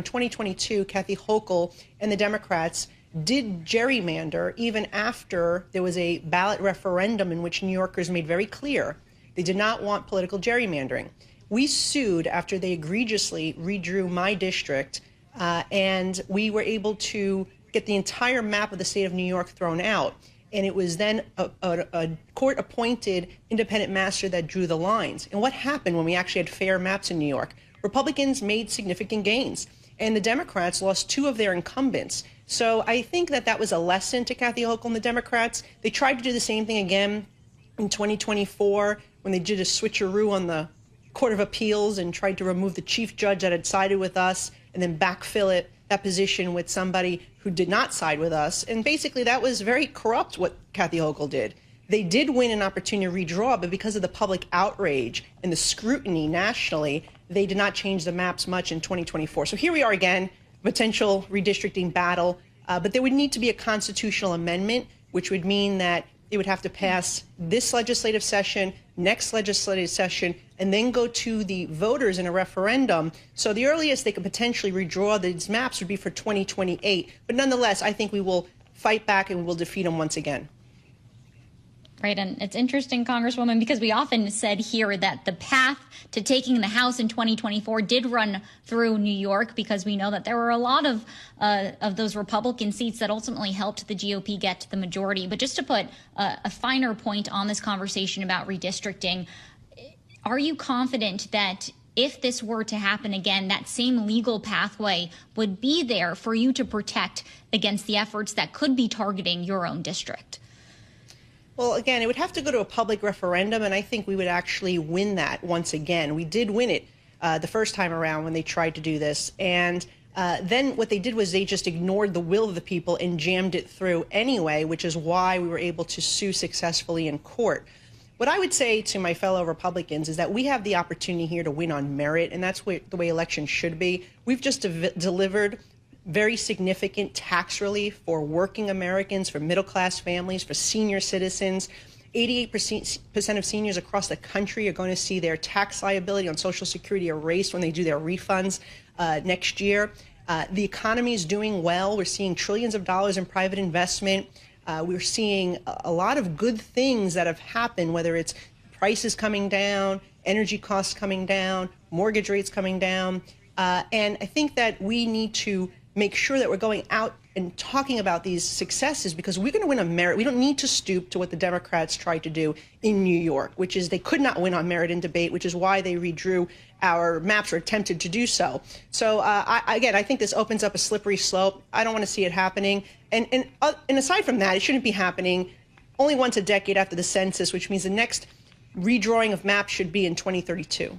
In 2022, Kathy Hochul and the Democrats did gerrymander even after there was a ballot referendum in which New Yorkers made very clear they did not want political gerrymandering. We sued after they egregiously redrew my district, and we were able to get the entire map of the state of New York thrown out. And it was then a court-appointed independent master that drew the lines. And what happened when we actually had fair maps in New York? Republicans made significant gains, and the Democrats lost 2 of their incumbents. So I think that that was a lesson to Kathy Hochul and the Democrats. They tried to do the same thing again in 2024 when they did a switcheroo on the Court of Appeals and tried to remove the chief judge that had sided with us and then backfill that position with somebody who did not side with us. And basically that was very corrupt what Kathy Hochul did. They did win an opportunity to redraw, but because of the public outrage and the scrutiny nationally, they did not change the maps much in 2024. So here we are again, potential redistricting battle, but there would need to be a constitutional amendment, which would mean that it would have to pass this legislative session, next legislative session, and then go to the voters in a referendum. So the earliest they could potentially redraw these maps would be for 2028. But nonetheless, I think we will fight back and we'll defeat them once again. Right, and it's interesting, Congresswoman, because we often said here that the path to taking the House in 2024 did run through New York, because we know that there were a lot of those Republican seats that ultimately helped the GOP get to the majority. But just to put a finer point on this conversation about redistricting, are you confident that if this were to happen again, that same legal pathway would be there for you to protect against the efforts that could be targeting your own district? Well, again, it would have to go to a public referendum, and I think we would actually win that once again. We did win it the first time around when they tried to do this. And then what they did was they just ignored the will of the people and jammed it through anyway, which is why we were able to sue successfully in court. What I would say to my fellow Republicans is that we have the opportunity here to win on merit, and that's the way elections should be. We've just delivered very significant tax relief for working Americans, for middle-class families, for senior citizens. 88% of seniors across the country are going to see their tax liability on Social Security erased when they do their refunds next year. The economy is doing well. We're seeing trillions of dollars in private investment. We're seeing a lot of good things that have happened, whether it's prices coming down, energy costs coming down, mortgage rates coming down. And I think that we need to make sure that we're going out and talking about these successes, because we're going to win on merit. We don't need to stoop to what the Democrats tried to do in New York, which is they could not win on merit in debate, which is why they redrew our maps or attempted to do so. So again, I think this opens up a slippery slope. I don't want to see it happening. And aside from that, it shouldn't be happening only once a decade after the census, which means the next redrawing of maps should be in 2032.